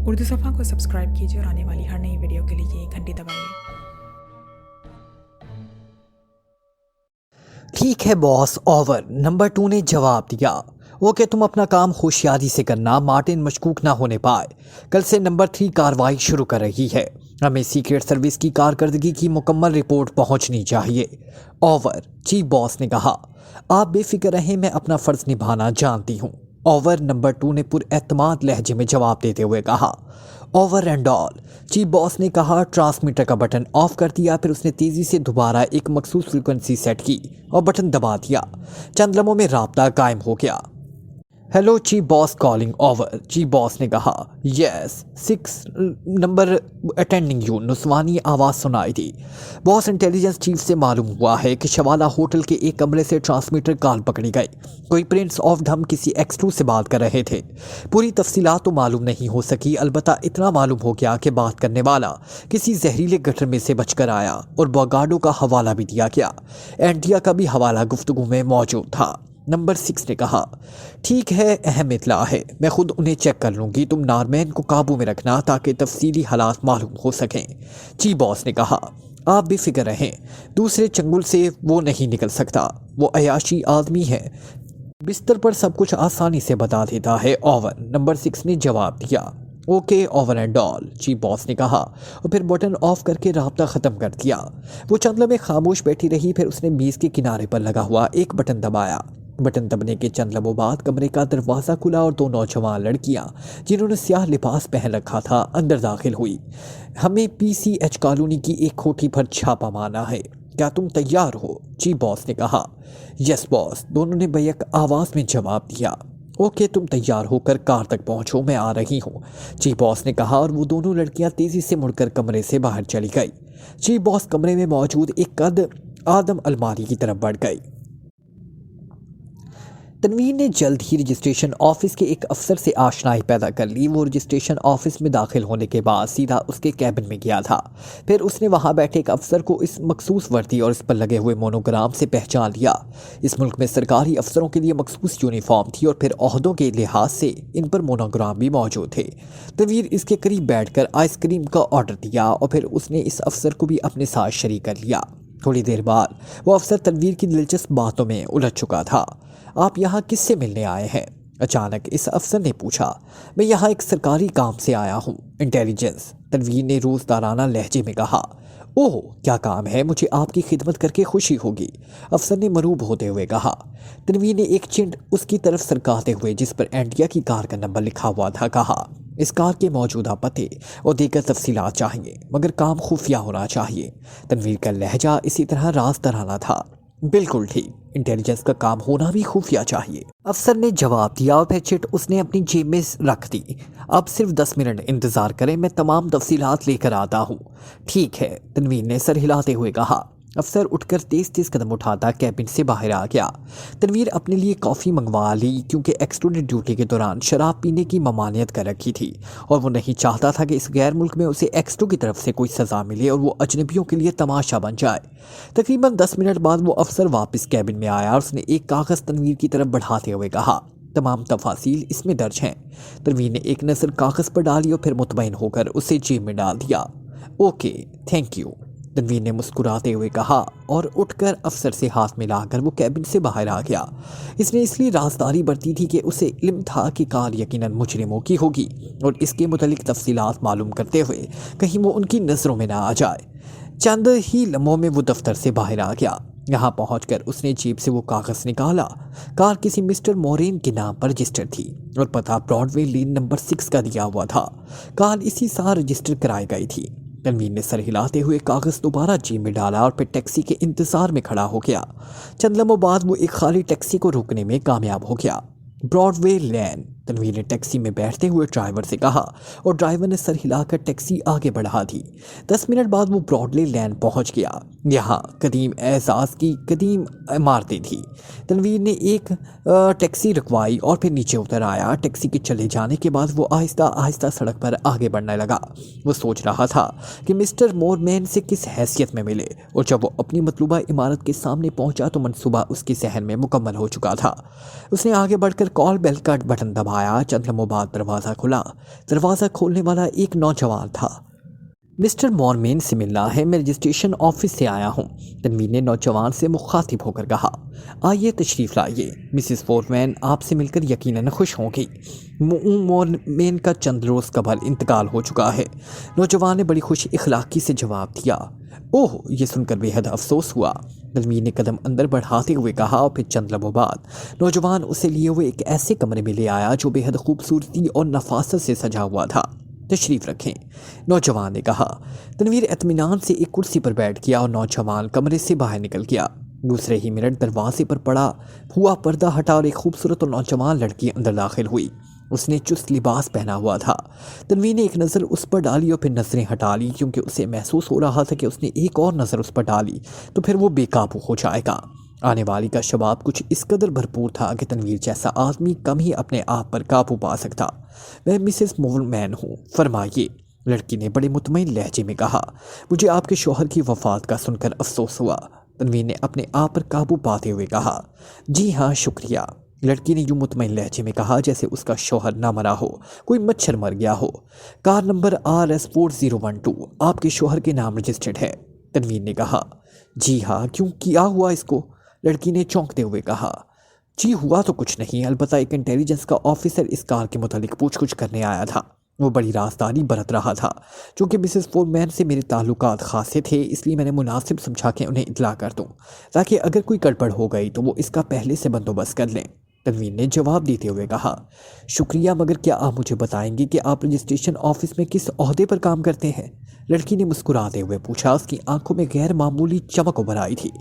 उर्दू सफ़ा को सब्सक्राइब कीजिए और आने वाली हर नई वीडियो के लिए घंटी दबाइए। ठीक है बॉस, ओवर। नंबर 2 ने जवाब दिया। ओके, तुम अपना काम होशियारी से करना, मार्टिन मशकूक ना होने पाए। कल से नंबर 3 कार्रवाई शुरू कर रही है। हमें सीक्रेट सर्विस की कारकर्दगी की मुकम्मल रिपोर्ट पहुंचनी चाहिए। ओवर, चीफ बॉस ने कहा। आप बेफिक्र रहें, मैं अपना फ़र्ज निभाना जानती हूँ। ओवर, नंबर 2 ने पुरएतमाद लहजे में जवाब देते हुए कहा। Over and all, chief boss ने कहा। ट्रांसमीटर का बटन ऑफ कर दिया, फिर उसने तेज़ी से दोबारा एक मखसूस फ्रीक्वेंसी सेट की और बटन दबा दिया। चंद लम्हों में राब्ता कायम हो गया। Hello chief boss calling. Over, chief boss ने कहा। यस 6 नंबर अटेंडिंग यू, नुस्वानी आवाज़ सुनाई दी। बॉस, इंटेलिजेंस चीफ से मालूम हुआ है कि शवाला होटल के एक कमरे से ट्रांसमीटर कॉल पकड़ी गई। कोई प्रिंस ऑफ ढम किसी एक्स2 से बात कर रहे थे। पूरी तफसीलात तो मालूम नहीं हो सकी, अलबत्ता इतना मालूम हो गया कि बात करने वाला किसी जहरीले गटर में से बचकर आया और बोगाडो का हवाला भी दिया गया। एंडिया का भी हवाला गुफ्तगू में मौजूद था। नंबर 6 ने कहा। ठीक है, अहम इतला है, मैं खुद उन्हें चेक कर लूँगी। तुम नारमैन को काबू में रखना ताकि तफसीली हालात मालूम हो सकें। चीफ बॉस ने कहा। आप बेफिक्र रहें, दूसरे चंगुल से वो नहीं निकल सकता। वो अयाशी आदमी है, बिस्तर पर सब कुछ आसानी से बता देता है। ओवर, नंबर 6 ने जवाब दिया। Okay, over and all, chief boss ने कहा और फिर बटन ऑफ करके राब्ता ख़त्म कर दिया। वो चंद लम्हे खामोश बैठी रही, फिर उसने मेज़ के किनारे पर लगा हुआ एक बटन दबाया। बटन दबने के चंद लम्हों बाद कमरे का दरवाज़ा खुला और 2 नौजवान लड़कियां जिन्होंने स्याह लिबास पहन रखा था अंदर दाखिल हुई। हमें PCH कॉलोनी की एक कोठी पर छापा मारना है, क्या तुम तैयार हो? चीफ बॉस ने कहा। यस बॉस, दोनों ने बैक आवाज़ में जवाब दिया। ओके, तुम तैयार होकर कार तक पहुंचो, मैं आ रही हूं, चीफ बॉस ने कहा और वो दोनों लड़कियां तेज़ी से मुड़कर कमरे से बाहर चली गई। चीफ बॉस कमरे में मौजूद एक कद आदम अलमारी की तरफ बढ़ गई। तनवीर ने जल्द ही रजिस्ट्रेशन ऑफिस के एक अफसर से आशनाई पैदा कर ली। वो रजिस्ट्रेशन ऑफिस में दाखिल होने के बाद सीधा उसके कैबिन में गया था। फिर उसने वहां बैठे एक अफसर को इस मखसूस वर्दी और इस पर लगे हुए मोनोग्राम से पहचान लिया। इस मुल्क में सरकारी अफसरों के लिए मखसूस यूनिफॉर्म थी और फिर ओहदों के लिहाज से इन पर मोनोग्राम भी मौजूद थे। तनवीर इसके करीब बैठकर आइसक्रीम का ऑर्डर दिया और फिर उसने इस अफसर को भी अपने साथ शरीक कर लिया। थोड़ी देर बाद वो अफसर तनवीर की दिलचस्प बातों में उलझ चुका था। आप यहाँ किससे मिलने आए हैं? अचानक इस अफसर ने पूछा। मैं यहाँ एक सरकारी काम से आया हूँ, इंटेलिजेंस, तनवीर ने रोज़दाराना लहजे में कहा। ओह, क्या काम है? मुझे आपकी खिदमत करके खुशी होगी, अफसर ने मरूब होते हुए कहा। तनवीर ने एक चिंट उसकी तरफ सरकाते हुए जिस पर एंडिया की कार का नंबर लिखा हुआ था कहा। इस कार के मौजूदा पते और दीगर तफसीलात चाहिए, मगर काम खुफिया होना चाहिए। तनवीर का लहजा इसी तरह राज़दाराना था। बिल्कुल ठीक, इंटेलिजेंस का काम होना भी खुफिया चाहिए, अफसर ने जवाब दिया और फिर चिट उसने अपनी जेब में रख दी। अब सिर्फ 10 मिनट इंतज़ार करें, मैं तमाम तफसीलात लेकर आता हूँ। ठीक है, तनवीर ने सर हिलाते हुए कहा। अफसर उठकर तेज तेज कदम उठाता कैबिन से बाहर आ गया। तनवीर अपने लिए कॉफ़ी मंगवा ली क्योंकि एक्स2 ने ड्यूटी के दौरान शराब पीने की ममानियत कर रखी थी और वो नहीं चाहता था कि इस गैर मुल्क में उसे एक्स2 की तरफ से कोई सज़ा मिले और वो अजनबियों के लिए तमाशा बन जाए। तकरीबन 10 मिनट बाद वो अफसर वापस कैबिन में आया और उसने एक कागज़ तनवीर की तरफ बढ़ाते हुए कहा। तमाम तफासील इसमें दर्ज हैं। तनवीर ने एक नज़र कागज़ पर डाली और फिर मुतमईन होकर उसे जेब में डाल दिया। ओके, थैंक यू, तनवीर ने मुस्कुराते हुए कहा और उठकर अफसर से हाथ मिलाकर वो कैबिन से बाहर आ गया। इसने इसलिए राजदारी बरती थी कि उसे इल्म था कि कार यकीनन मुजरिमों की होगी और इसके मुतल्लिक तफसीलात मालूम करते हुए कहीं वो उनकी नज़रों में ना आ जाए। चंद ही लम्हों में वो दफ्तर से बाहर आ गया। यहाँ पहुंचकर उसने जेब से वो कागज़ निकाला। कार किसी मिस्टर मोरेन के नाम पर रजिस्टर थी और पता ब्रॉडवे लेन नंबर 6 का दिया हुआ था। कार इसी साल रजिस्टर कराई गई थी। तनवीर ने सर हिलाते हुए कागज़ दोबारा जेब में डाला और फिर टैक्सी के इंतज़ार में खड़ा हो गया। चंद लम्हों बाद वो एक खाली टैक्सी को रोकने में कामयाब हो गया। ब्रॉडवे लेन, तनवीर ने टैक्सी में बैठते हुए ड्राइवर से कहा और ड्राइवर ने सर हिलाकर टैक्सी आगे बढ़ा दी। 10 मिनट बाद वो ब्रॉडवे लेन पहुंच गया। यहाँ कदीम एहसास की कदीम इमारतें थी। तनवीर ने एक टैक्सी रुकवाई और फिर नीचे उतर आया। टैक्सी के चले जाने के बाद वो आहिस्ता आहिस्ता सड़क पर आगे बढ़ने लगा। वो सोच रहा था कि मिस्टर मोरमैन से किस हैसियत में मिले और जब वो अपनी मतलूबा इमारत के सामने पहुंचा तो मंसूबा उसके जहन में मुकम्मल हो चुका था। उसने आगे बढ़कर कॉल बेल का बटन दबा आया। चंद लम्हों बाद दरवाज़ा खुला। दरवाज़ा खोलने वाला एक नौजवान था। मिस्टर मॉरमेन से मिलना है, मैं रजिस्ट्रेशन ऑफिस से आया हूँ। तनवीर ने नौजवान से मुखातिब होकर कहा। आइए तशरीफ़ लाइए, मिसेस फोरमैन आपसे मिलकर यकीनन खुश होंगी। मॉरमेन का चंद रोज़ कबल इंतकाल हो चुका है। नौजवान ने बड़ी खुश इखलाकी से जवाब दिया। ओह, ये सुनकर बेहद अफसोस हुआ। तनवीर ने कदम अंदर बढ़ाते हुए कहा और फिर चंद लम्हों बाद नौजवान उसे लिए हुए एक ऐसे कमरे में ले आया जो बेहद खूबसूरती और नफासत से सजा हुआ था। तशरीफ़ रखें, नौजवान ने कहा। तनवीर इत्मीनान से एक कुर्सी पर बैठ गया और नौजवान कमरे से बाहर निकल गया। दूसरे ही मिनट दरवाजे पर पड़ा हुआ पर्दा हटा और एक खूबसूरत और नौजवान लड़की अंदर दाखिल हुई। उसने चुस्त लिबास पहना हुआ था। तनवीर ने एक नज़र उस पर डाली और फिर नज़रें हटा ली, क्योंकि उसे महसूस हो रहा था कि उसने एक और नज़र उस पर डाली तो फिर वो बेकाबू हो जाएगा। आने वाली का शबाब कुछ इस कदर भरपूर था कि तनवीर जैसा आदमी कम ही अपने आप पर काबू पा सकता। मैं मिसेस मोरमैन हूँ, फरमाइए, लड़की ने बड़े मुतमईन लहजे में कहा। मुझे आपके शौहर की वफ़ात का सुनकर अफसोस हुआ। तनवीर ने अपने आप पर काबू पाते हुए कहा। जी हाँ, शुक्रिया, लड़की ने यूं मुतमईन लहजे में कहा जैसे उसका शौहर ना मरा हो, कोई मच्छर मर गया हो। कार नंबर RS4012 आपके शौहर के नाम रजिस्टर्ड है, तनवीर ने कहा। जी हाँ, क्यों, क्या हुआ इसको, लड़की ने चौंकते हुए कहा। जी हुआ तो कुछ नहीं, अलबत्ता एक इंटेलिजेंस का ऑफिसर इस कार के मुतालिक पूछ-कुछ करने आया था। वो बड़ी राजदारी बरत रहा था। चूँकि मिसेस फोरमैन से मेरे ताल्लुकात खासे थे, इसलिए मैंने मुनासिब समझा के उन्हें इतला कर दूँ, ताकि अगर कोई गड़बड़ हो गई तो वो इसका पहले से बंदोबस्त कर लें। तनवीर ने जवाब देते हुए कहा। शुक्रिया, मगर क्या आप मुझे बताएंगे कि आप रजिस्ट्रेशन ऑफिस में किस ओहदे पर काम करते हैं? लड़की ने मुस्कुराते हुए पूछा। उसकी आंखों में गैर मामूली चमक उभर आई थी।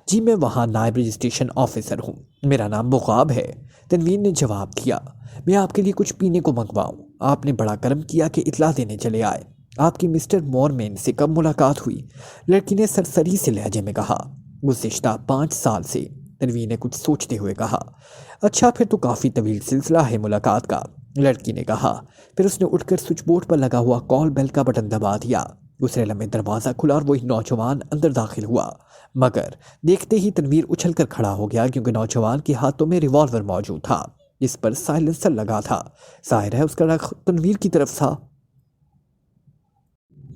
जी, मैं वहाँ नायब रजिस्ट्रेशन ऑफिसर हूँ, मेरा नाम बुग़ाब है, तनवीर ने जवाब दिया। मैं आपके लिए कुछ पीने को मंगवाऊँ? आपने बड़ा करम किया कि इतला देने चले आए। आपकी मिस्टर मॉरमेन से कब मुलाकात हुई? लड़की ने सरसरी से लहजे में कहा। गुज़िश्ता 5 साल से, तनवीर ने कुछ सोचते हुए कहा। अच्छा, फिर तो काफ़ी तवील सिलसिला है मुलाकात का, लड़की ने कहा। फिर उसने उठकर स्विच बोर्ड पर लगा हुआ कॉल बेल का बटन दबा दिया। दूसरे लम्हे दरवाज़ा खुला और वही नौजवान अंदर दाखिल हुआ। मगर देखते ही तनवीर उछल कर खड़ा हो गया, क्योंकि नौजवान के हाथों में रिवॉल्वर मौजूद था जिस पर साइलेंसर लगा था। जाहिर है उसका रख तनवीर की तरफ था।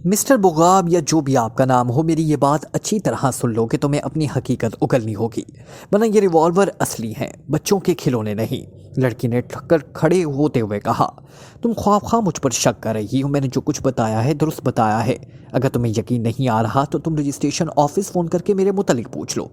मिस्टर बुग़ाब, या जो भी आपका नाम हो, मेरी ये बात अच्छी तरह सुन लो कि तुम्हें अपनी हकीकत उगलनी होगी, वरना ये रिवॉल्वर असली हैं, बच्चों के खिलौने नहीं, लड़की ने ठक्कर खड़े होते हुए कहा। तुम ख्वाब मुझ पर शक कर रही हो। मैंने जो कुछ बताया है दुरुस्त बताया है। अगर तुम्हें यकीन नहीं आ रहा तो तुम रजिस्ट्रेशन ऑफिस फ़ोन करके मेरे मुतलिक पूछ लो,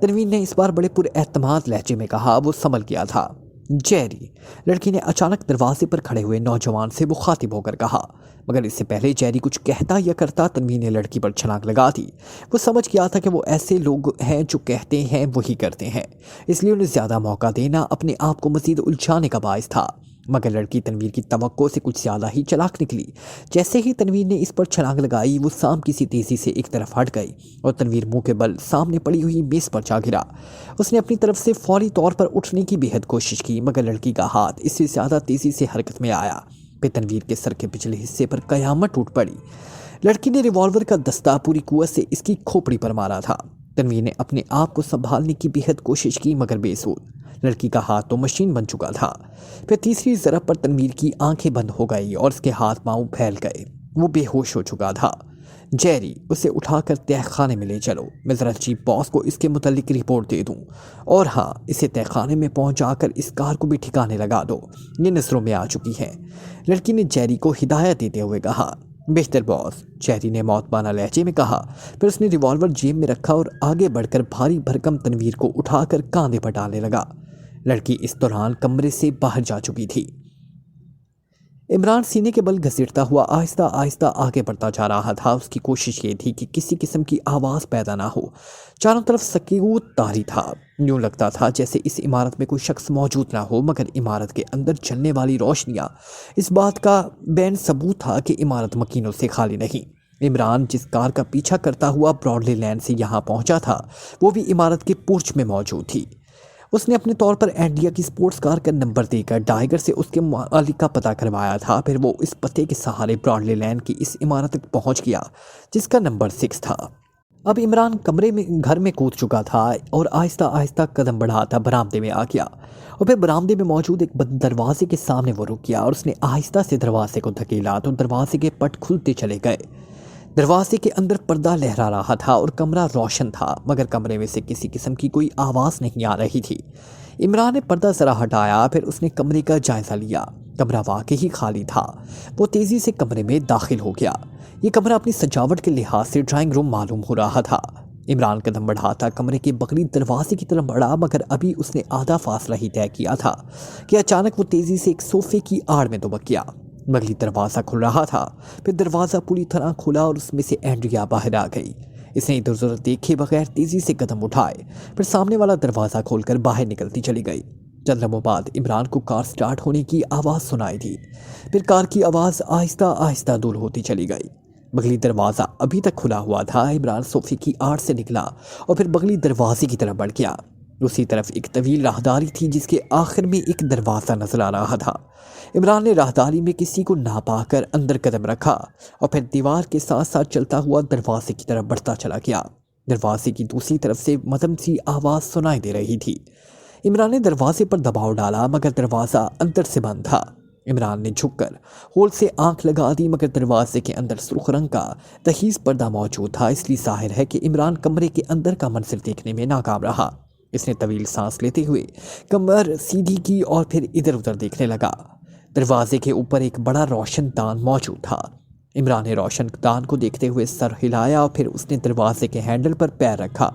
तनवीर ने इस बार बड़े पुरएतमाद लहजे में कहा। वो संभल गया था। जेरी, लड़की ने अचानक दरवाजे पर खड़े हुए नौजवान से मुखातिब होकर कहा। मगर इससे पहले जेरी कुछ कहता या करता तनवीर ने लड़की पर छलांग लगा दी। वो समझ गया था कि वो ऐसे लोग हैं जो कहते हैं वही करते हैं, इसलिए उन्हें ज़्यादा मौका देना अपने आप को मज़ीद उलझाने का बायस था। मगर लड़की तनवीर की तवक्को से कुछ ज़्यादा ही चालाक निकली। जैसे ही तनवीर ने इस पर छलांग लगाई, वो साम किसी तेज़ी से एक तरफ हट गई और तनवीर मुंह के बल सामने पड़ी हुई मेज़ पर जा गिरा। उसने अपनी तरफ से फौरी तौर पर उठने की बेहद कोशिश की, मगर लड़की का हाथ इससे ज़्यादा तेज़ी से हरकत में आया। फिर तनवीर के सर के पिछले हिस्से पर कयामत टूट पड़ी। लड़की ने रिवॉल्वर का दस्ता पूरी कुव्वत से इसकी खोपड़ी पर मारा था। तनवीर ने अपने आप को संभालने की बेहद कोशिश की, मगर बेसूद। लड़की का हाथ तो मशीन बन चुका था। फिर तीसरी ज़रब पर तनवीर की आंखें बंद हो गई और उसके हाथ पांव फैल गए। वो बेहोश हो चुका था। जेरी, उसे उठाकर तहखाने में ले चलो, मैं ज़रा चीफ बॉस को इसके मुतल्लिक रिपोर्ट दे दूं। और हाँ, इसे तहखाने में पहुंचाकर इस कार को भी ठिकाने लगा दो, ये नज़रों में आ चुकी है, लड़की ने जेरी को हिदायत देते हुए कहा। बेहतर बॉस, जेरी ने मौतबाना लहजे में कहा। फिर उसने रिवॉल्वर जेब में रखा और आगे बढ़कर भारी भरकम तनवीर को उठाकर कांधे पर डालने लगा। लड़की इस दौरान कमरे से बाहर जा चुकी थी। इमरान सीने के बल घसीटता हुआ आहिस्ता आहिस्ता आगे बढ़ता जा रहा था। उसकी कोशिश ये थी कि किसी किस्म की आवाज़ पैदा ना हो। चारों तरफ सकूत तारी था। यूँ लगता था जैसे इस इमारत में कोई शख्स मौजूद ना हो, मगर इमारत के अंदर चलने वाली रोशनियाँ इस बात का बैन सबूत था कि इमारत मकीनों से खाली नहीं। इमरान जिस कार का पीछा करता हुआ ब्रॉडली लैन से यहाँ पहुँचा था, वो भी इमारत के पोर्च में मौजूद थी। उसने अपने तौर पर एंडिया की स्पोर्ट्स कार का नंबर देकर डाइगर से उसके मालिक का पता करवाया था। फिर वो इस पते के सहारे ब्रॉडली लैन की इस इमारत तक पहुंच गया जिसका नंबर 6 था। अब इमरान कमरे में घर में कूद चुका था और आहिस्ता आहिस्ता कदम बढ़ाता बरामदे में आ गया और फिर बरामदे में मौजूद एक बंद दरवाजे के सामने वो रुक गया और उसने आहिस्ता से दरवाजे को धकेला तो दरवाजे के पट खुलते चले गए। दरवाजे के अंदर पर्दा लहरा रहा था और कमरा रोशन था, मगर कमरे में से किसी किस्म की कोई आवाज़ नहीं आ रही थी। इमरान ने पर्दा ज़रा हटाया, फिर उसने कमरे का जायज़ा लिया। कमरा वाकई खाली था। वो तेज़ी से कमरे में दाखिल हो गया। ये कमरा अपनी सजावट के लिहाज से ड्राइंग रूम मालूम हो रहा था। इमरान कदम बढ़ाता कमरे के बगली दरवाजे की तरफ बढ़ा, मगर अभी उसने आधा फासला ही तय किया था कि अचानक वो तेज़ी से एक सोफे की आड़ में दुबक गया। बगली दरवाज़ा खुल रहा था, फिर दरवाज़ा पूरी तरह खुला और उसमें से एंड्रिया बाहर आ गई। इसने इधर उधर देखे बगैर तेज़ी से कदम उठाए, फिर सामने वाला दरवाज़ा खोलकर बाहर निकलती चली गई। चंद लम्हों बाद इमरान को कार स्टार्ट होने की आवाज़ सुनाई दी। फिर कार की आवाज़ आहिस्ता आहिस्ता दूर होती चली गई। बगली दरवाज़ा अभी तक खुला हुआ था। इमरान सोफे की आड़ से निकला और फिर बगली दरवाजे की तरफ बढ़ गया। दूसरी तरफ एक तवील राहदारी थी जिसके आखिर में एक दरवाज़ा नजर आ रहा था। इमरान ने राहदारी में किसी को ना पाकर अंदर कदम रखा और फिर दीवार के साथ साथ चलता हुआ दरवाजे की तरफ बढ़ता चला गया। दरवाजे की दूसरी तरफ से मध्यम सी आवाज़ सुनाई दे रही थी। इमरान ने दरवाजे पर दबाव डाला, मगर दरवाज़ा अंदर से बंद था। इमरान ने झुककर होल से आंख लगा दी, मगर दरवाजे के अंदर सुर्ख रंग का तहीज़ पर्दा मौजूद था। इसलिए जाहिर है कि इमरान कमरे के अंदर का मंजर देखने में नाकाम रहा। इसने तवील सांस लेते हुए कमर सीधी की और फिर इधर उधर देखने लगा। दरवाजे के ऊपर एक बड़ा रोशनदान मौजूद था। इमरान ने रोशनदान को देखते हुए सर हिलाया और फिर उसने दरवाजे के हैंडल पर पैर रखा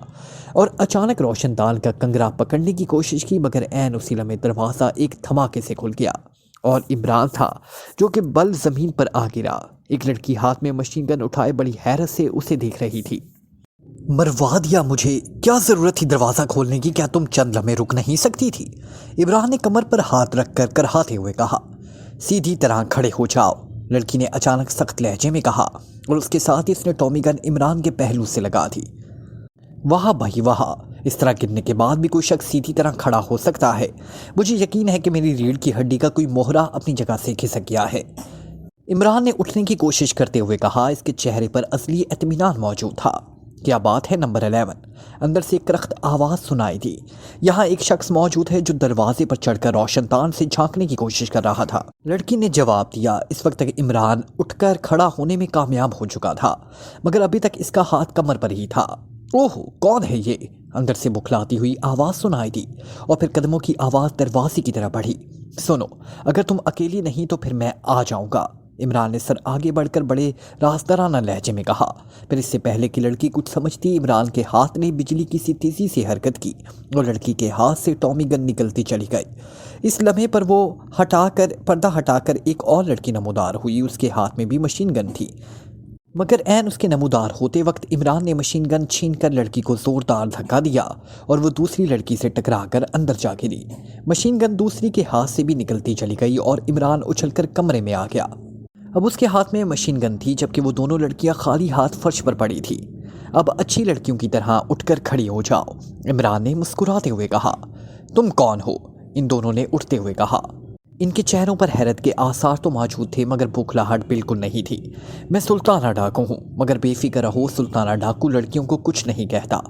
और अचानक रोशनदान का कंगरा पकड़ने की कोशिश की, मगर ऐन उसी लम्हे दरवाज़ा एक धमाके से खुल गया और इमरान था जो कि बल ज़मीन पर आ गिरा। एक लड़की हाथ में मशीन गन उठाए बड़ी हैरत से उसे देख रही थी। मरवा दिया मुझे, क्या ज़रूरत थी दरवाज़ा खोलने की? क्या तुम चंद लम्हे रुक नहीं सकती थी? इमरान ने कमर पर हाथ रख कर कराहते हुए कहा। सीधी तरह खड़े हो जाओ, लड़की ने अचानक सख्त लहजे में कहा और उसके साथ ही उसने टॉमी गन इमरान के पहलू से लगा दी। वाह भाई वाह, इस तरह गिरने के बाद भी कोई शख्स सीधी तरह खड़ा हो सकता है। मुझे यकीन है कि मेरी रीढ़ की हड्डी का कोई मोहरा अपनी जगह से खिसक गया है। इमरान ने उठने की कोशिश करते हुए कहा। इसके चेहरे पर असली इत्मीनान मौजूद था। क्या बात है नंबर 11? अंदर से एक करख्त आवाज़ सुनाई दी। यहाँ एक शख्स मौजूद है जो दरवाजे पर चढ़कर रोशनदान से झांकने की कोशिश कर रहा था। लड़की ने जवाब दिया। इस वक्त तक इमरान उठकर खड़ा होने में कामयाब हो चुका था, मगर अभी तक इसका हाथ कमर पर ही था। ओह, कौन है ये? अंदर से बुखलाती हुई आवाज़ सुनाई दी और फिर कदमों की आवाज़ दरवाजे की तरफ बढ़ी। सुनो, अगर तुम अकेली नहीं तो फिर मैं आ जाऊँगा, इमरान ने सर आगे बढ़कर बड़े राजदाराना लहजे में कहा। फिर इससे पहले कि लड़की कुछ समझती, इमरान के हाथ ने बिजली की सी तेज़ी से हरकत की और लड़की के हाथ से टॉमी गन निकलती चली गई। इस लम्हे पर वो पर्दा हटाकर एक और लड़की नमूदार हुई। उसके हाथ में भी मशीन गन थी, मगर ऐन उसके नमूदार होते वक्त इमरान ने मशीन गन छीन कर लड़की को ज़ोरदार धक्का दिया और वो दूसरी लड़की से टकराकर अंदर जा गिरी। मशीन गन दूसरी के हाथ से भी निकलती चली गई और इमरान उछलकर कमरे में आ गया। अब उसके हाथ में मशीन गन थी, जबकि वो दोनों लड़कियां खाली हाथ फर्श पर पड़ी थी। अब अच्छी लड़कियों की तरह उठकर खड़ी हो जाओ, इमरान ने मुस्कुराते हुए कहा। तुम कौन हो? इन दोनों ने उठते हुए कहा। इनके चेहरों पर हैरत के आसार तो मौजूद थे, मगर बौखलाहट बिल्कुल नहीं थी। मैं सुल्ताना डाकू हूँ, मगर बेफिक्र रहो, सुल्ताना डाकू लड़कियों को कुछ नहीं कहता।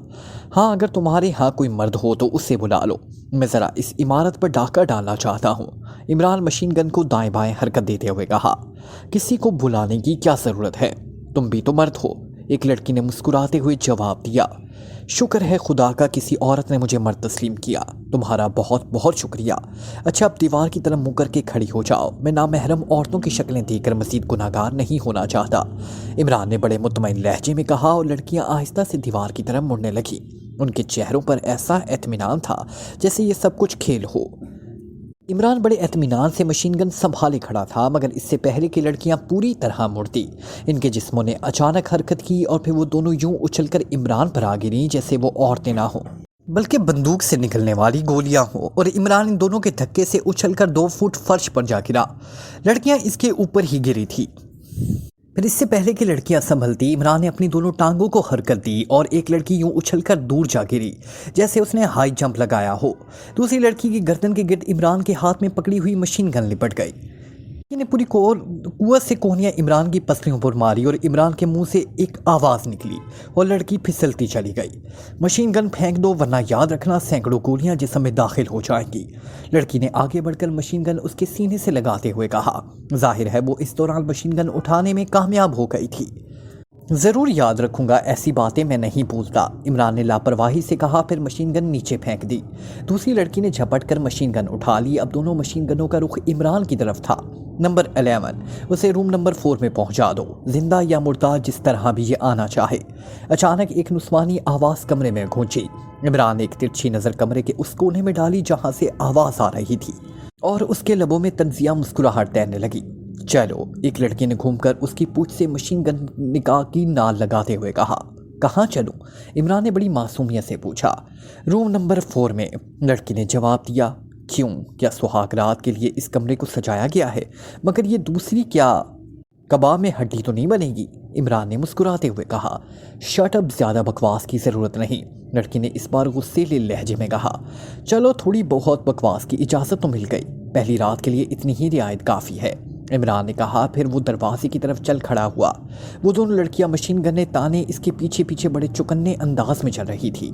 हाँ, अगर तुम्हारे यहाँ कोई मर्द हो तो उससे बुला लो, मैं ज़रा इस इमारत पर डाका डालना चाहता हूँ। इमरान मशीन गन को दाएं बाएं हरकत देते हुए कहा। किसी को बुलाने की क्या ज़रूरत है, तुम भी तो मर्द हो, एक लड़की ने मुस्कुराते हुए जवाब दिया। शुक्र है खुदा का किसी औरत ने मुझे मर्द तस्लीम किया, तुम्हारा बहुत बहुत शुक्रिया। अच्छा, अब दीवार की तरफ मुँह करके खड़ी हो जाओ, मैं नामहरम औरतों की शक्लें देखकर मज़ीद गुनाहगार नहीं होना चाहता, इमरान ने बड़े मुतमईन लहजे में कहा और लड़कियां आहिस्ता से दीवार की तरफ मुड़ने लगी। उनके चेहरों पर ऐसा इत्मीनान था जैसे ये सब कुछ खेल हो। इमरान बड़े इत्मीनान से मशीन गन संभाले खड़ा था, मगर इससे पहले कि लड़कियां पूरी तरह मुड़ती, इनके जिस्मों ने अचानक हरकत की और फिर वो दोनों यूं उछलकर इमरान पर आ गिरी जैसे वो औरतें ना हो बल्कि बंदूक से निकलने वाली गोलियां हो, और इमरान इन दोनों के धक्के से उछलकर 2 फुट फर्श पर जा गिरा। लड़कियां इसके ऊपर ही गिरी थी। फिर इससे पहले कि लड़कियां संभलती, इमरान ने अपनी दोनों टांगों को हरकत दी और एक लड़की यूं उछलकर दूर जा गिरी जैसे उसने हाई जंप लगाया हो। दूसरी लड़की की गर्दन के गिर्द इमरान के हाथ में पकड़ी हुई मशीन गन लिपट गई। ने पूरी कुव्वत से कोहनियाँ इमरान की पसलियों पर मारी और इमरान के मुंह से एक आवाज़ निकली और लड़की फिसलती चली गई। मशीन गन फेंक दो वरना याद रखना सैकड़ों गोलियां जिस्म में दाखिल हो जाएंगी। लड़की ने आगे बढ़कर मशीन गन उसके सीने से लगाते हुए कहा। जाहिर है वो इस दौरान मशीन गन उठाने में कामयाब हो गई थी। ज़रूर याद रखूंगा, ऐसी बातें मैं नहीं भूलता, इमरान ने लापरवाही से कहा। फिर मशीन गन नीचे फेंक दी। दूसरी लड़की ने झपट कर मशीन गन उठा ली। अब दोनों मशीन गनों का रुख इमरान की तरफ था। नंबर 11, उसे रूम नंबर 4 में पहुंचा दो, जिंदा या मुर्दा जिस तरह भी ये आना चाहे। अचानक एक नुस्वानी आवाज़ कमरे में गूंजी। इमरान ने एक तिरछी नज़र कमरे के उस कोने में डाली जहां से आवाज़ आ रही थी और उसके लबों में तंजिया मुस्कुराहट तैरने लगी। चलो, एक लड़की ने घूमकर उसकी पूंछ से मशीन गन निकाह की नाल लगाते हुए कहा। कहाँ चलूं? इमरान ने बड़ी मासूमियत से पूछा। रूम नंबर 4 में, लड़की ने जवाब दिया। क्यों? क्या सुहाग रात के लिए इस कमरे को सजाया गया है? मगर ये दूसरी क्या कबाब में हड्डी तो नहीं बनेगी? इमरान ने मुस्कुराते हुए कहा। शट अप, ज़्यादा बकवास की ज़रूरत नहीं, लड़की ने इस बार गुस्सेले लहजे में कहा। चलो, थोड़ी बहुत बकवास की इजाज़त तो मिल गई, पहली रात के लिए इतनी ही रियायत काफ़ी है, इमरान ने कहा। फिर वो दरवाजे की तरफ चल खड़ा हुआ। वो दोनों लड़कियां मशीन गन ताने इसके पीछे पीछे बड़े चौकन्ने अंदाज में चल रही थी।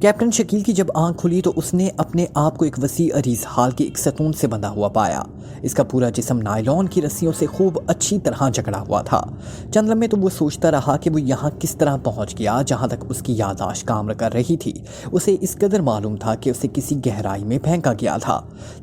कैप्टन शकील की जब आंख खुली तो उसने अपने आप को एक वसी अरीज हाल की एक सतून से बंधा हुआ पाया। इसका पूरा जिस्म नायलॉन की रस्सियों से खूब अच्छी तरह जकड़ा हुआ था। चंद लम्हे तो वो सोचता रहा कि वो यहाँ किस तरह पहुँच गया। जहाँ तक उसकी याददाश्त काम कर रही थी, उसे इस कदर मालूम था कि उसे किसी गहराई में फेंका गया था।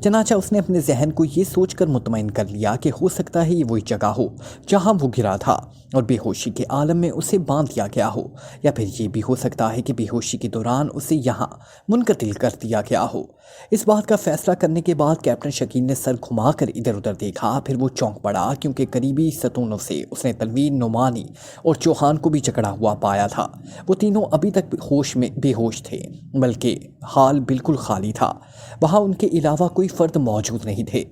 चनाचा उसने अपने जहन को ये सोचकर मुतमईन कर लिया कि हो सकता है ये वही जगह हो जहाँ वो गिरा था और बेहोशी के आलम में उसे बांध दिया गया हो, या फिर ये भी हो सकता है कि बेहोशी के दौरान उसे यहाँ मुनकतिल कर दिया गया हो। इस बात का फैसला करने के बाद कैप्टन शकील ने सर घुमाकर इधर उधर देखा। फिर वो चौंक पड़ा क्योंकि करीबी सतूनों से उसने तनवीर, नुमानी और चौहान को भी जकड़ा हुआ पाया था। वो तीनों अभी तक होश में बेहोश थे, बल्कि हाल बिल्कुल खाली था। वहाँ उनके अलावा कोई फर्द मौजूद नहीं थे।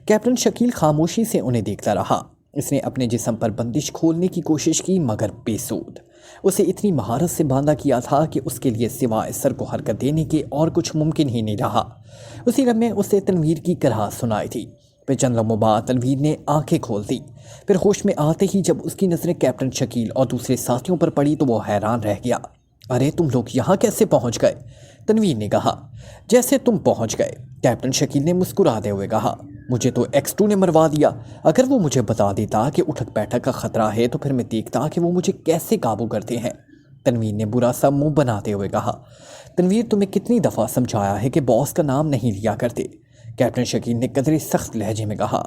कैप्टन शकील खामोशी से उन्हें देखता रहा। इसने अपने जिस्म पर बंदिश खोलने की कोशिश की मगर बेसूद। उसे इतनी महारत से बांधा किया था कि उसके लिए सिवाय सर को हरकत देने के और कुछ मुमकिन ही नहीं रहा। उसी लम्हे उसे तनवीर की कराहत सुनाई थी। फिर चंद लम्हों बाद तनवीर ने आंखें खोल दी। फिर होश में आते ही जब उसकी नज़रें कैप्टन शकील और दूसरे साथियों पर पड़ी तो वो हैरान रह गया। अरे, तुम लोग यहाँ कैसे पहुँच गए? तनवीर ने कहा। जैसे तुम पहुँच गए, कैप्टन शकील ने मुस्कुराते हुए कहा। मुझे तो X2 ने मरवा दिया। अगर वो मुझे बता देता कि उठक बैठक का खतरा है तो फिर मैं देखता कि वो मुझे कैसे काबू करते हैं। तनवीर ने बुरा सा मुंह बनाते हुए कहा। तनवीर, तुम्हें कितनी दफ़ा समझाया है कि बॉस का नाम नहीं लिया करते? कैप्टन शकील ने कदरे सख्त लहजे में कहा।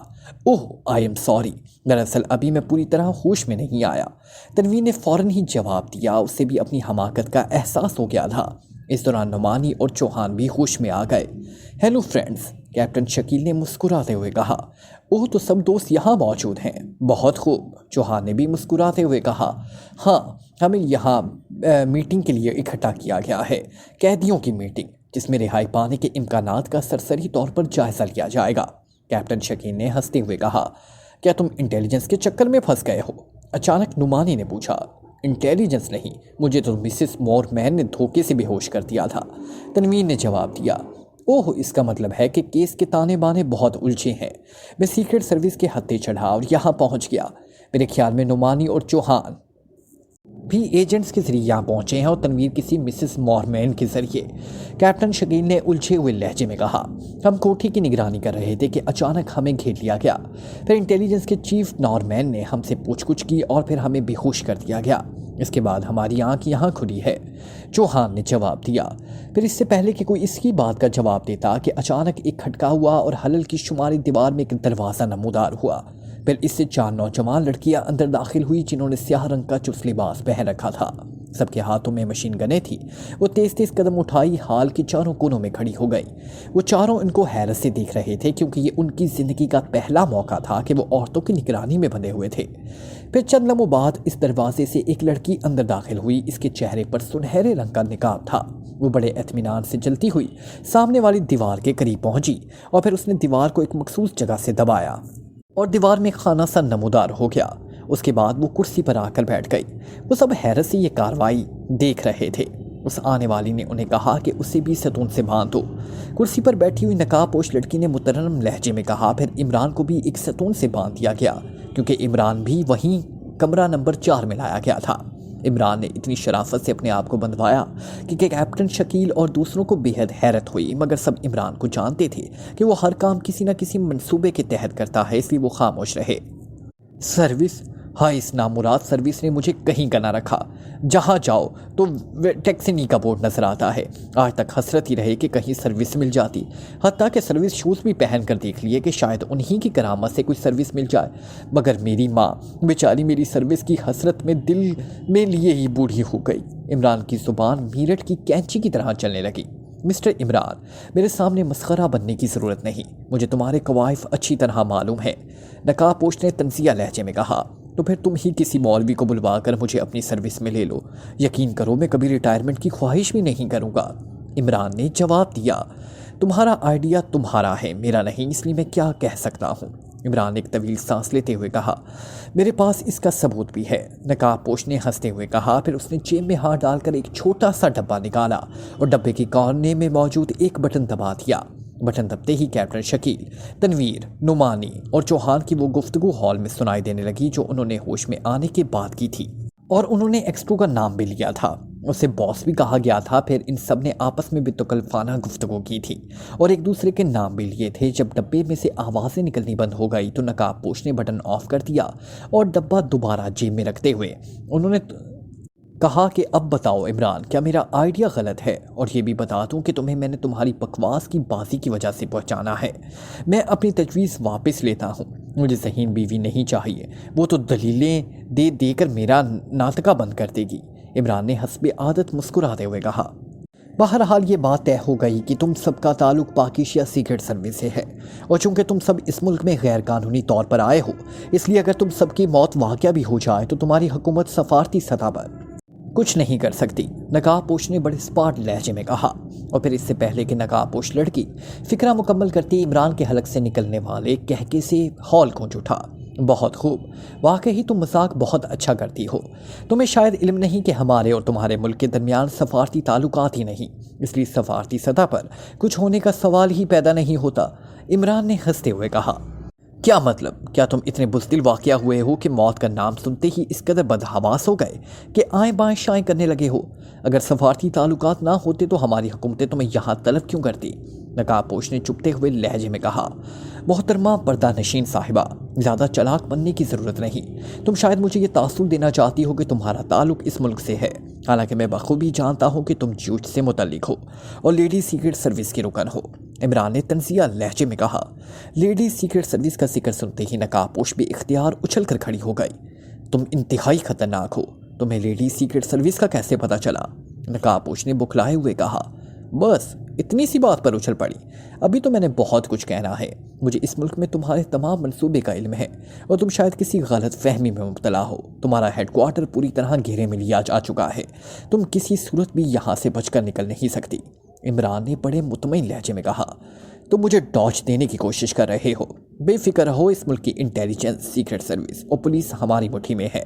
ओह, आई एम सॉरी, दरअसल अभी मैं पूरी तरह होश में नहीं आया। तनवीर ने फ़ौरन ही जवाब दिया। उससे भी अपनी हमाकत का एहसास हो गया था। इस दौरान नुमानी और चौहान भी होश में आ गए। हेलो फ्रेंड्स, कैप्टन शकील ने मुस्कुराते हुए कहा। ओह, तो सब दोस्त यहाँ मौजूद हैं, बहुत खूब, चौहान ने भी मुस्कुराते हुए कहा। हाँ, हमें यहाँ मीटिंग के लिए इकट्ठा किया गया है, कैदियों की मीटिंग, जिसमें रिहाई पाने के इम्कानात का सरसरी तौर पर जायज़ा लिया जाएगा। कैप्टन शकील ने हंसते हुए कहा। क्या तुम इंटेलिजेंस के चक्कर में फंस गए हो? अचानक नुमानी ने पूछा। इंटेलिजेंस नहीं, मुझे तो मिसेस मॉरमैन ने धोखे से बेहोश कर दिया था, तनवीर ने जवाब दिया। ओह, इसका मतलब है कि केस के ताने बाने बहुत उलझे हैं। मैं सीक्रेट सर्विस के हत्थे चढ़ा और यहाँ पहुँच गया। मेरे ख्याल में नुमानी और चौहान भी एजेंट्स के जरिए यहाँ पहुँचे हैं और तनवीर किसी मिसेस मॉरमैन के जरिए, कैप्टन शकील ने उलझे हुए लहजे में कहा। हम कोठी की निगरानी कर रहे थे कि अचानक हमें घेर लिया गया। फिर इंटेलिजेंस के चीफ नॉरमैन ने हमसे पूछकुछ की और फिर हमें बेहोश कर दिया गया। इसके बाद हमारी आंख यहाँ खुली है, चौहान ने जवाब दिया। फिर इससे पहले कि कोई इसकी बात का जवाब देता कि अचानक एक खटका हुआ और हलल की शुमारी दीवार में एक दरवाज़ा नमूदार हुआ। फिर इससे 4 नौजवान लड़कियां अंदर दाखिल हुई जिन्होंने स्याह रंग का चुस्त लिबास पहन रखा था। सबके हाथों में मशीन गनें थी। वो तेज़ तेज़ कदम उठाई हाल के चारों कोनों में खड़ी हो गई। वो चारों इनको हैरत से देख रहे थे क्योंकि ये उनकी ज़िंदगी का पहला मौका था कि वो औरतों की निगरानी में बंधे हुए थे। फिर चंद लम्हों बाद इस दरवाजे से एक लड़की अंदर दाखिल हुई। इसके चेहरे पर सुनहरे रंग का निकाब था। वो बड़े एतमीनान से जलती हुई सामने वाली दीवार के करीब पहुंची और फिर उसने दीवार को एक मखसूस जगह से दबाया और दीवार में खाना सा नमूदार हो गया। उसके बाद वो कुर्सी पर आकर बैठ गई। वो सब हैरत से ये कार्रवाई देख रहे थे। उस आने वाली ने उन्हें कहा कि उसे भी सतून से बांध दो। कुर्सी पर बैठी हुई नकाबपोश लड़की ने मुतरन्नम लहजे में कहा। फिर इमरान को भी एक सतून से बांध दिया गया, क्योंकि इमरान भी वहीं कमरा नंबर 4 में लाया गया था। इमरान ने इतनी शराफत से अपने आप को बंधवाया कि कैप्टन शकील और दूसरों को बेहद हैरत हुई, मगर सब इमरान को जानते थे कि वो हर काम किसी न किसी मंसूबे के तहत करता है, इसलिए वो खामोश रहे। सर्विस, हाय इस नामुराद सर्विस ने मुझे कहीं का ना रखा। जहाँ जाओ तो टैक्सी का बोर्ड नजर आता है। आज तक हसरत ही रहे कि कहीं सर्विस मिल जाती, हत्ता कि सर्विस शूज़ भी पहन कर देख लिए कि शायद उन्हीं की करामत से कोई सर्विस मिल जाए, मगर मेरी माँ बेचारी मेरी सर्विस की हसरत में दिल में लिए ही बूढ़ी हो गई। इमरान की ज़ुबान मीरठ की कैंची की तरह चलने लगी। मिस्टर इमरान, मेरे सामने मस्खरा बनने की ज़रूरत नहीं, मुझे तुम्हारे कवायफ अच्छी तरह मालूम है, नकाबपोश ने तंजिया लहजे में कहा। तो फिर तुम ही किसी मौलवी को बुलवा कर मुझे अपनी सर्विस में ले लो। यकीन करो मैं कभी रिटायरमेंट की ख्वाहिश भी नहीं करूँगा। इमरान ने जवाब दिया। तुम्हारा आइडिया तुम्हारा है, मेरा नहीं, इसलिए मैं क्या कह सकता हूँ। इमरान ने एक तवील सांस लेते हुए कहा। मेरे पास इसका सबूत भी है, नकाबपोश ने हंसते हुए कहा। फिर उसने जेब में हाथ डालकर एक छोटा सा डब्बा निकाला और डब्बे के कोने में मौजूद एक बटन दबा दिया। बटन दबते ही कैप्टन शकील, तनवीर, नुमानी और चौहान की वो गुफ्तगू हॉल में सुनाई देने लगी जो उन्होंने होश में आने के बाद की थी, और उन्होंने एक्सट्रो का नाम भी लिया था, उसे बॉस भी कहा गया था। फिर इन सब ने आपस में बेतकल्फाना गुफ्तगू की थी और एक दूसरे के नाम भी लिए थे। जब डब्बे में से आवाज़ें निकलनी बंद हो गई तो नकाबपोश ने बटन ऑफ कर दिया और डब्बा दोबारा जेब में रखते हुए उन्होंने कहा कि अब बताओ इमरान, क्या मेरा आइडिया गलत है? और ये भी बता दूं कि तुम्हें मैंने तुम्हारी बकवास की बाजी की वजह से पहचाना है। मैं अपनी तजवीज़ वापस लेता हूँ, मुझे ज़हीन बीवी नहीं चाहिए, वो तो दलीलें दे देकर मेरा नाटका बंद कर देगी। इमरान ने हस्बे आदत मुस्कुराते हुए कहा। बहरहाल ये बात तय हो गई कि तुम सबका ताल्लुक पाकिस्तान सीक्रेट सर्विस से है, और चूंकि तुम सब इस मुल्क में गैर कानूनी तौर पर आए हो, इसलिए अगर तुम सबकी मौत वाक़या भी हो जाए तो तुम्हारी हुकूमत सफारती सतह पर कुछ नहीं कर सकती, नकाबपोश ने बड़े स्पार्ट लहजे में कहा। और फिर इससे पहले कि नकाबपोश लड़की फिक्रा मुकम्मल करती, इमरान के हलक से निकलने वाले कहके से हॉल गूंज उठा। बहुत खूब, वाकई तुम मजाक बहुत अच्छा करती हो। तुम्हें शायद इल्म नहीं कि हमारे और तुम्हारे मुल्क के दरमियान सफारती ताल्लुकात ही नहीं, इसलिए सफारती सतह पर कुछ होने का सवाल ही पैदा नहीं होता। इमरान ने हंसते हुए कहा। क्या मतलब? क्या तुम इतने बुज़दिल वाक़या हुए हो कि मौत का नाम सुनते ही इस कदर बदहवास हो गए कि आएँ बाएँ शाएँ करने लगे हो? अगर सफारती ताल्लुकात ना होते तो हमारी हुकूमतें तुम्हें यहाँ तलब क्यों करती? नकाबपोश ने चुपते हुए लहजे में कहा। मोहतरमा पर्दा नशीन साहिबा, ज़्यादा चालाक बनने की ज़रूरत नहीं। तुम शायद मुझे ये तासुर देना चाहती हो कि तुम्हारा ताल्लुक इस मुल्क से है, हालांकि मैं बखूबी जानता हूँ कि तुम झूठ से मुतल्लिक हो और लेडी सीक्रेट सर्विस के रुकन हो। इमरान ने तंजिया लहजे में कहा। लेडी सीक्रेट सर्विस का जिक्र सुनते ही नकाबपोश भी इख्तियार उछल कर खड़ी हो गई। तुम इंतहाई खतरनाक हो, तुम्हें लेडी सीक्रेट सर्विस का कैसे पता चला? नकाबपोश ने बुखलाए हुए कहा। बस इतनी सी बात पर उछल पड़ी? अभी तो मैंने बहुत कुछ कहना है। मुझे इस मुल्क में तुम्हारे तमाम मंसूबे का इल्म है और तुम शायद किसी गलत फहमी में मुब्तला हो। तुम्हारा हेडक्वार्टर पूरी तरह घेरे में लिया जा चुका है, तुम किसी सूरत भी यहाँ से बचकर निकल नहीं सकती। इमरान ने बड़े मुतमईन लहजे में कहा। तुम मुझे डॉज देने की कोशिश कर रहे हो। बेफिक्र रहो, इस मुल्क की इंटेलिजेंस, सीक्रेट सर्विस और पुलिस हमारी मुट्ठी में है,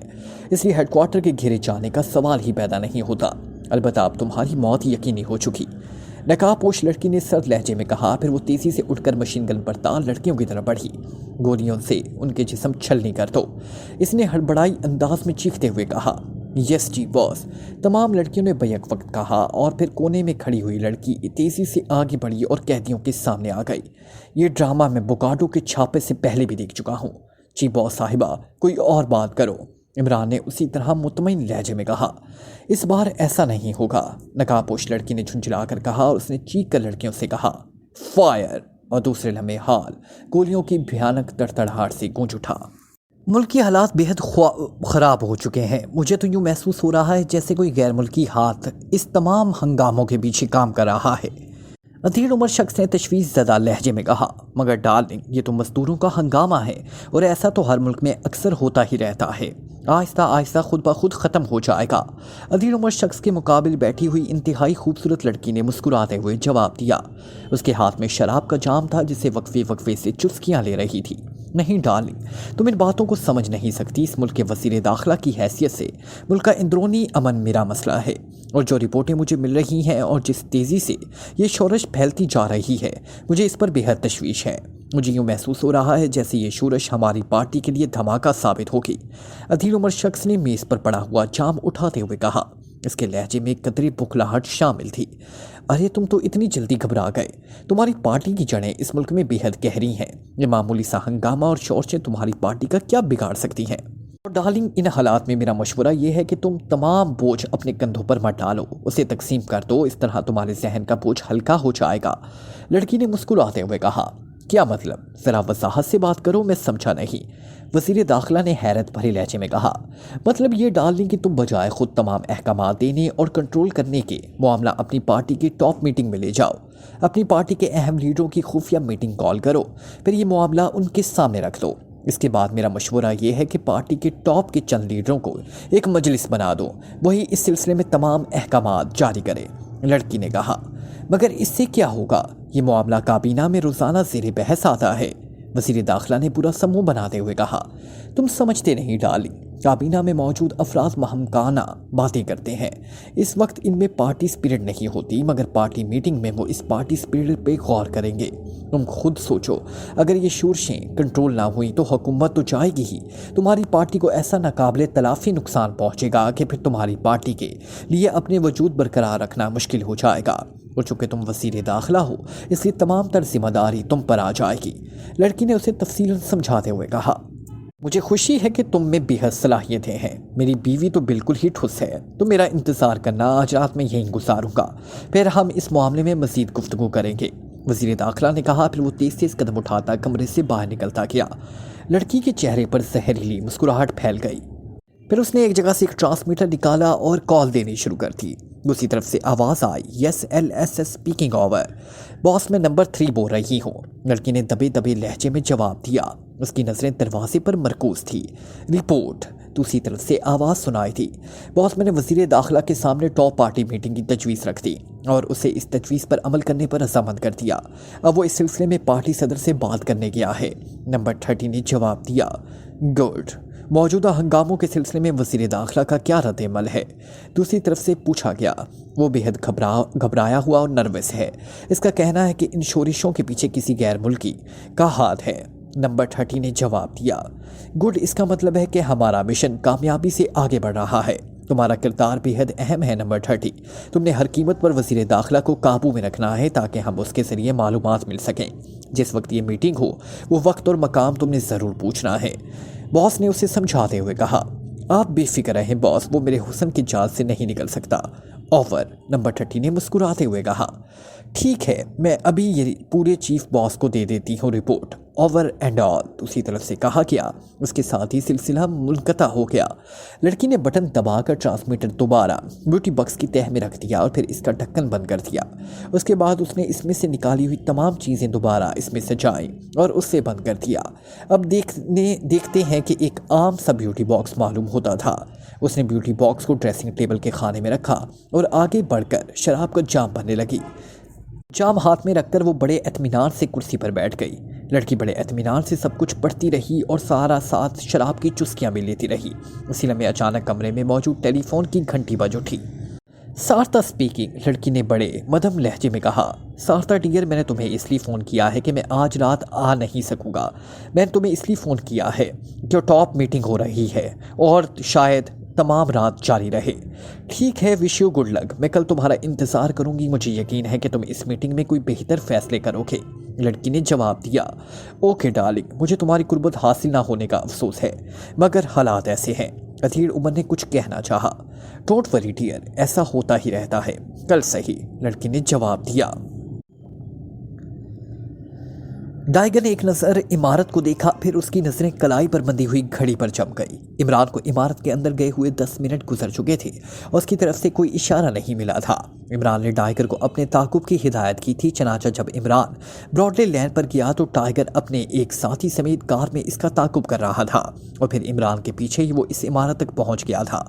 इसलिए हेडक्वार्टर के घेरे जाने का सवाल ही पैदा नहीं होता। अलबत्ता अब तुम्हारी मौत यकीनी हो चुकी, नकाबपोश लड़की ने सर्द लहजे में कहा। फिर वो तेज़ी से उठकर मशीन गन पर ताल लड़कियों की तरफ बढ़ी। गोलियों से उनके जिस्म छलनी कर दो, इसने हड़बड़ाई अंदाज में चीखते हुए कहा। यस जी बॉस, तमाम लड़कियों ने बैक वक्त कहा और फिर कोने में खड़ी हुई लड़की तेज़ी से आगे बढ़ी और कैदियों के सामने आ गई। ये ड्रामा मैं बोकाडो के छापे से पहले भी देख चुका हूँ। जी बॉस साहिबा, कोई और बात करो। इमरान ने उसी तरह मुतमईन लहजे में कहा। इस बार ऐसा नहीं होगा, नकाबपोश लड़की ने झुंझलाकर कहा और उसने चीख कर लड़कियों से कहा, फायर। और दूसरे लम्हे हाल गोलियों की भयानक तड़तड़ाहट से गूंज उठा। मुल्क के हालात बेहद ख़राब हो चुके हैं। मुझे तो यूँ महसूस हो रहा है जैसे कोई गैर मुल्की हाथ इस तमाम हंगामों के पीछे काम कर रहा है। अधीर उम्र शख्स ने तशवीश ज़दा लहजे में कहा। मगर डार्लिंग, ये तो मजदूरों का हंगामा है और ऐसा तो हर मुल्क में अक्सर होता ही रहता है। आहिस्ता आहिस्ता खुद ब खुद ख़त्म हो जाएगा। अधीर उम्र शख्स के मुकाबिल बैठी हुई इंतहाई खूबसूरत लड़की ने मुस्कुराते हुए जवाब दिया। उसके हाथ में शराब का जाम था जिसे वक्फे वक्फे से चुस्कियाँ ले रही थी। نہیں ڈارلنگ، تم ان باتوں کو سمجھ نہیں سکتی۔ اس ملک کے وزیر داخلہ کی حیثیت سے ملک کا اندرونی امن میرا مسئلہ ہے، اور جو رپورٹیں مجھے مل رہی ہیں اور جس تیزی سے یہ شورش پھیلتی جا رہی ہے، مجھے اس پر بے حد تشویش ہے۔ مجھے یوں محسوس ہو رہا ہے جیسے یہ شورش ہماری پارٹی کے لیے دھماکہ ثابت ہوگی۔ ادھیڑ عمر شخص نے میز پر پڑا ہوا جام اٹھاتے ہوئے کہا۔ اس کے لہجے میں قدرے بخلاہٹ شامل تھی۔ ارے تم تو اتنی جلدی گھبرا گئے۔ تمہاری پارٹی کی جڑیں اس ملک میں بے حد گہری ہیں۔ یہ معمولی سا ہنگامہ اور شورشیں تمہاری پارٹی کا کیا بگاڑ سکتی ہیں؟ اور ڈارلنگ، ان حالات میں میرا مشورہ یہ ہے کہ تم تمام بوجھ اپنے کندھوں پر مت ڈالو، اسے تقسیم کر دو، اس طرح تمہارے ذہن کا بوجھ ہلکا ہو جائے گا۔ لڑکی نے مسکراتے ہوئے کہا۔ کیا مطلب؟ ذرا وضاحت سے بات کرو، میں سمجھا نہیں۔ وزیر داخلہ نے حیرت بھرے لہجے میں کہا۔ مطلب یہ ڈارلنگ کہ تم بجائے خود تمام احکامات دینے اور کنٹرول کرنے کے معاملہ اپنی پارٹی کی ٹاپ میٹنگ میں لے جاؤ، اپنی پارٹی کے اہم لیڈروں کی خفیہ میٹنگ کال کرو، پھر یہ معاملہ ان کے سامنے رکھ دو۔ اس کے بعد میرا مشورہ یہ ہے کہ پارٹی کے ٹاپ کے چند لیڈروں کو ایک مجلس بنا دو، وہی اس سلسلے میں تمام احکامات جاری کرے۔ لڑکی نے کہا۔ مگر اس سے کیا ہوگا؟ یہ معاملہ کابینہ میں روزانہ زیر بحث آتا ہے۔ وزیر داخلہ نے پورا سموں بناتے ہوئے کہا۔ تم سمجھتے نہیں ڈارلنگ، کابینہ میں موجود افراد مہمکانہ باتیں کرتے ہیں۔ اس وقت ان میں پارٹی اسپرٹ نہیں ہوتی، مگر پارٹی میٹنگ میں وہ اس پارٹی اسپرٹ پہ غور کریں گے۔ تم خود سوچو، اگر یہ شورشیں کنٹرول نہ ہوئی تو حکومت تو جائے گی ہی۔ تمہاری پارٹی کو ایسا ناقابل تلافی نقصان پہنچے گا کہ پھر تمہاری پارٹی کے لیے اپنے وجود برقرار رکھنا مشکل ہو جائے گا، اور چونکہ تم وزیر داخلہ ہو اس لیے تمام تر ذمہ داری تم پر آ جائے گی۔ لڑکی نے اسے تفصیلاً سمجھاتے ہوئے کہا۔ مجھے خوشی ہے کہ تم میں بے حد صلاحیتیں ہیں۔ میری بیوی تو بالکل ہی ٹھوس ہے۔ تم میرا انتظار کرنا، آج رات میں یہیں گزاروں گا، پھر ہم اس معاملے میں مزید گفتگو کریں گے، وزیر داخلہ نے کہا۔ پھر وہ تیز قدم اٹھاتا کمرے سے باہر نکلتا گیا۔ لڑکی کے چہرے پر زہریلی مسکراہٹ پھیل گئی۔ پھر اس نے ایک جگہ سے ایک ٹرانسمیٹر نکالا اور کال دینی شروع کر دی۔ دوسری طرف سے آواز آئی، یس LS اسپیکنگ اوور، باس میں نمبر 3 بول رہی ہوں۔ لڑکی نے دبے دبے لہجے میں جواب دیا۔ اس کی نظریں دروازے پر مرکوز تھی۔ رپورٹ۔ دوسری طرف سے آواز سنائی تھی، باس میں نے وزیر داخلہ کے سامنے ٹاپ پارٹی میٹنگ کی تجویز رکھ دی اور اسے اس تجویز پر عمل کرنے پر رضامند کر دیا۔ اب وہ اس سلسلے میں پارٹی صدر سے بات کرنے گیا ہے، نمبر 30 نے جواب دیا۔ گڈ۔ موجودہ ہنگاموں کے سلسلے میں وزیر داخلہ کا کیا رد عمل ہے؟ دوسری طرف سے پوچھا گیا۔ وہ بے حد گھبرایا ہوا اور نروس ہے۔ اس کا کہنا ہے کہ ان شورشوں کے پیچھے کسی غیر ملکی کا ہاتھ ہے، نمبر 30 نے جواب دیا۔ گڈ، اس کا مطلب ہے کہ ہمارا مشن کامیابی سے آگے بڑھ رہا ہے۔ تمہارا کردار بے حد اہم ہے، نمبر 30۔ تم نے ہر قیمت پر وزیر داخلہ کو قابو میں رکھنا ہے تاکہ ہم اس کے ذریعے معلومات مل سکیں۔ جس وقت یہ میٹنگ ہو وہ وقت اور مقام تم نے ضرور پوچھنا ہے، باس نے اسے سمجھاتے ہوئے کہا۔ آپ بے فکر رہیں باس، وہ میرے حسن کی جال سے نہیں نکل سکتا۔ اوور، نمبر 30 نے مسکراتے ہوئے کہا۔ ٹھیک ہے، میں ابھی یہ پورے چیف باس کو دے دیتی ہوں رپورٹ، اوور اینڈ آل، دوسری طرف سے کہا گیا۔ اس کے ساتھ ہی سلسلہ منقطع ہو گیا۔ لڑکی نے بٹن دبا کر ٹرانسمیٹر دوبارہ بیوٹی باکس کی تہہ میں رکھ دیا اور پھر اس کا ڈھکن بند کر دیا۔ اس کے بعد اس نے اس میں سے نکالی ہوئی تمام چیزیں دوبارہ اس میں سجائیں اور اس سے بند کر دیا۔ اب دیکھتے ہیں کہ ایک عام سا بیوٹی باکس معلوم ہوتا تھا۔ اس نے بیوٹی باکس کو ڈریسنگ ٹیبل کے خانے میں رکھا اور آگے بڑھ کر شراب کا جام بھرنے لگی۔ جام ہاتھ میں رکھ کر وہ بڑے اطمینان سے کرسی پر بیٹھ گئی۔ لڑکی بڑے اطمینان سے سب کچھ پڑھتی رہی اور سارا ساتھ شراب کی چسکیاں بھی لیتی رہی۔ اسی لمحے اچانک کمرے میں موجود ٹیلی فون کی گھنٹی بج اٹھی۔ سارتا اسپیکنگ، لڑکی نے بڑے مدھم لہجے میں کہا۔ سارتا ڈیئر، میں نے تمہیں اس لیے فون کیا ہے کہ میں آج رات آ نہیں سکوں گا۔ میں نے تمہیں اس لیے فون کیا ہے کہ ٹاپ میٹنگ ہو رہی ہے اور شاید تمام رات جاری رہے۔ ٹھیک ہے، وش یو گڈ لک، میں کل تمہارا انتظار کروں گی۔ مجھے یقین ہے کہ تم اس میٹنگ میں کوئی بہتر فیصلے کرو گے، لڑکی نے جواب دیا۔ اوکے ڈارلنگ، مجھے تمہاری قربت حاصل نہ ہونے کا افسوس ہے، مگر حالات ایسے ہیں۔ ادھیڑ عمر نے کچھ کہنا چاہا۔ ڈونٹ وری ڈیئر، ایسا ہوتا ہی رہتا ہے، کل صحیح، لڑکی نے جواب دیا۔ ڈائیگر نے ایک نظر عمارت کو دیکھا، پھر اس کی نظریں کلائی پر بندھی ہوئی گھڑی پر جم گئی۔ عمران کو عمارت کے اندر گئے ہوئے 10 منٹ گزر چکے تھے اور اس کی طرف سے کوئی اشارہ نہیں ملا تھا۔ इमरान ने टाइगर को अपने ताकुब की हिदायत की थी। चनाचा जब इमरान ब्रॉडले लैन पर गया तो टाइगर अपने एक साथी समेत कार में इसका ताकुब कर रहा था और फिर इमरान के पीछे ही वो इस इमारत तक पहुंच गया था।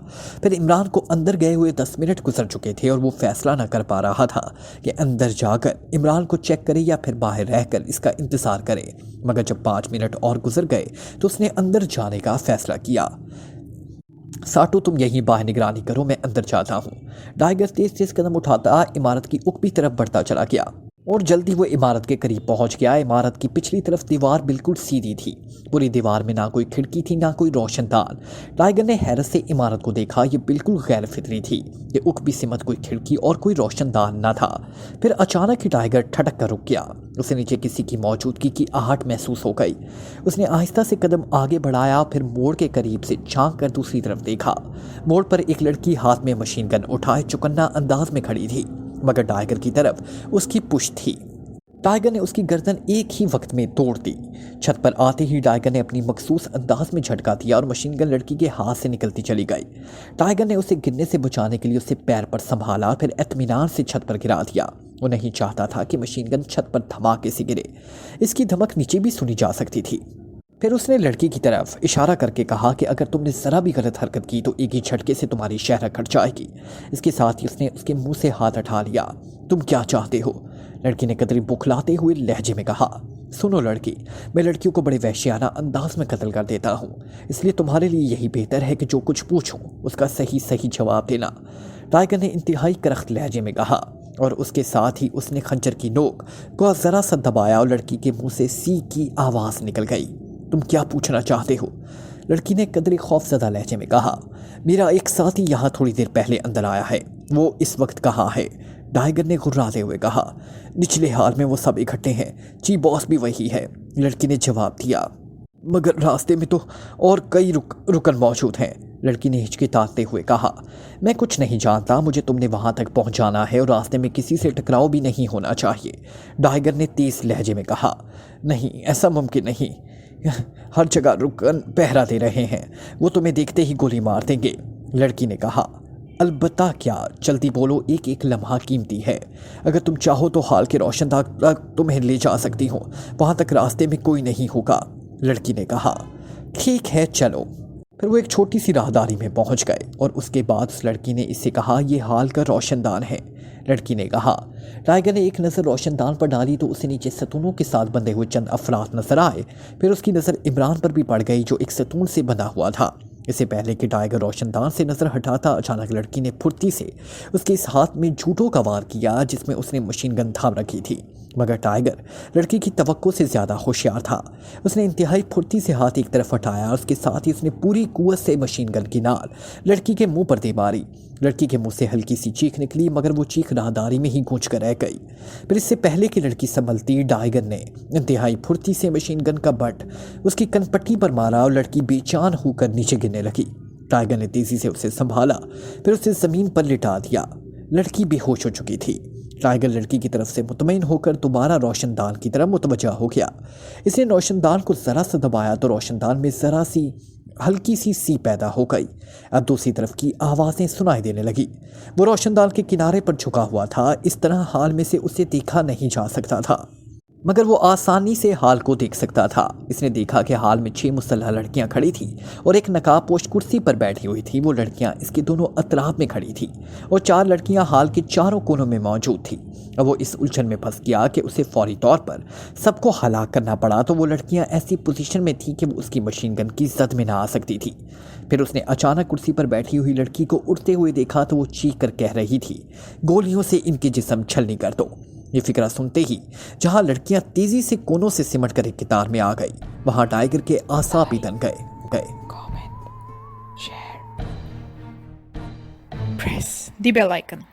फिर इमरान को अंदर गए हुए 10 मिनट गुजर चुके थे और वो फैसला न कर पा रहा था कि अंदर जाकर इमरान को चेक करे या फिर बाहर रहकर इसका इंतजार करे। मगर जब 5 मिनट और गुजर गए तो उसने अंदर जाने का फैसला किया। साटो, तुम यहीं बाहर निगरानी करो, मैं अंदर जाता हूँ। टाइगर तेज तेज कदम उठाता इमारत की ऊपरी तरफ बढ़ता चला गया और जल्दी वो इमारत के करीब पहुंच गया। इमारत की पिछली तरफ दीवार बिल्कुल सीधी थी। पूरी दीवार में ना कोई खिड़की थी ना कोई रोशनदान। टाइगर ने हैरत से इमारत को देखा। ये बिल्कुल गैर फितरी थी। ये उकबी सिमत कोई खिड़की और कोई रोशनदान ना था। फिर अचानक ही टाइगर ठटक कर रुक गया। उसे नीचे किसी की मौजूदगी की आहट महसूस हो गई। उसने आहिस्ता से कदम आगे बढ़ाया, फिर मोड़ के करीब से झांक कर दूसरी तरफ देखा। मोड़ पर एक लड़की हाथ में मशीन गन उठाए चौकन्ना अंदाज में खड़ी थी, मगर टाइगर की तरफ उसकी पुश्त थी। टाइगर ने उसकी गर्दन एक ही वक्त में तोड़ दी। छत पर आते ही टाइगर ने अपनी मखसूस अंदाज में झटका दिया और मशीन गन लड़की के हाथ से निकलती चली गई। टाइगर ने उसे गिरने से बचाने के लिए उसे पैर पर संभाला, फिर इत्मीनान से छत पर गिरा दिया। वो नहीं चाहता था कि मशीन गन छत पर धमाके से गिरे। इसकी धमक नीचे भी सुनी जा सकती थी। फिर उसने लड़की की तरफ इशारा करके कहा कि अगर तुमने ज़रा भी गलत हरकत की तो एक ही झटके से तुम्हारी शहरत कट जाएगी। इसके साथ ही उसने उसके मुंह से हाथ हटा लिया। तुम क्या चाहते हो? लड़की ने कतरी बुखलाते हुए लहजे में कहा। सुनो लड़की, मैं लड़कियों को बड़े वहशियाना अंदाज में कत्ल कर देता हूँ, इसलिए तुम्हारे लिए यही बेहतर है कि जो कुछ पूछूं उसका सही सही जवाब देना। टाइगर ने इंतहाई करख्त लहजे में कहा और उसके साथ ही उसने खंजर की नोक को ज़रा सा दबाया और लड़की के मुंह से सी की आवाज़ निकल गई। तुम क्या पूछना चाहते हो? लड़की ने कदरे खौफजदा लहजे में कहा। मेरा एक साथी यहाँ थोड़ी देर पहले अंदर आया है, वो इस वक्त कहाँ है? टाइगर ने घुर्राते हुए कहा। निचले हाल में वो सब इकट्ठे हैं, चीफ बॉस भी वही है, लड़की ने जवाब दिया। मगर रास्ते में तो और कई रुकन मौजूद हैं, लड़की ने हिचकिचाते हुए कहा। मैं कुछ नहीं जानता, मुझे तुमने वहाँ तक पहुँचाना है और रास्ते में किसी से टकराव भी नहीं होना चाहिए, टाइगर ने तेज लहजे में कहा। नहीं, ऐसा मुमकिन नहीं, हर जगह रुकन पहरा दे रहे हैं, वो तुम्हें देखते ही गोली मार देंगे, लड़की ने कहा। अलबत्ता क्या, जल्दी बोलो, एक एक लम्हा कीमती है। अगर तुम चाहो तो हाल के रोशनदान तक तुम्हें ले जा सकती हूँ, वहाँ तक रास्ते में कोई नहीं होगा, लड़की ने कहा। ठीक है चलो। फिर वो एक छोटी सी राहदारी में पहुँच गए और उसके बाद उस लड़की ने इससे कहा, ये हाल का रोशनदान है, लड़की ने कहा। टाइगर ने एक नज़र रोशनदान पर डाली तो उसे नीचे सतूनों के साथ बंधे हुए चंद अफराद नजर आए। फिर उसकी नज़र इमरान पर भी पड़ गई जो एक सतून से बंधा हुआ था। इससे पहले कि टाइगर रोशनदान से नज़र हटाता, अचानक लड़की ने फुर्ती से उसके इस हाथ में जूतों का वार किया जिसमें उसने मशीन गन थाम रखी थी। मगर टाइगर लड़की की तवक्को से ज़्यादा होशियार था। उसने इंतहाई फुर्ती से हाथ एक तरफ हटाया और उसके साथ ही उसने पूरी कुव्वत से मशीन गन की नाल लड़की के मुंह पर दे मारी। लड़की के मुंह से हल्की सी चीख निकली, मगर वो चीख राहदारी में ही गूंज कर रह गई। फिर इससे पहले कि लड़की संभलती, टाइगर ने इंतहाई फुर्ती से मशीन गन का बट उसकी कनपट्टी पर मारा और लड़की बेजान होकर नीचे गिरने लगी। टाइगर ने तेजी से उसे संभाला, फिर उसे ज़मीन पर लिटा दिया। लड़की बेहोश हो चुकी थी। टाइगर लड़की की तरफ से मुतमईन होकर दोबारा रोशनदान की तरफ मुतवज्जा हो गया। इसने रोशनदान को ज़रा सा दबाया तो रोशनदान में ज़रा सी हल्की सी पैदा हो गई। अब दूसरी तरफ की आवाज़ें सुनाई देने लगी। वो रोशनदान के किनारे पर झुका हुआ था। इस तरह हाल में से उसे देखा नहीं जा सकता था, मगर वो आसानी से हाल को देख सकता था। इसने देखा कि हाल में 6 मुसल्लह लड़कियां खड़ी थी और एक नकाब पोश कुर्सी पर बैठी हुई थी। वो लड़कियां इसके दोनों अतराफ में खड़ी थी और 4 लड़कियां हाल के चारों कोनों में मौजूद थी। अब वो इस उलझन में फंस गया कि उसे फौरी तौर पर सबको हलाक करना पड़ा तो वो लड़कियां ऐसी पोजीशन में थी कि वो उसकी मशीन गन की जद में ना आ सकती थी। फिर उसने अचानक कुर्सी पर बैठी हुई लड़की को उड़ते हुए देखा तो वो चीख कर कह रही थी, गोलियों से इनके जिस्म छलनी कर दो। ये फिक्रा सुनते ही जहां लड़कियां तेजी से कोनों से सिमट कर एक कतार में आ गई, वहां टाइगर के आसाब ही दन गए। comment, share, press the bell icon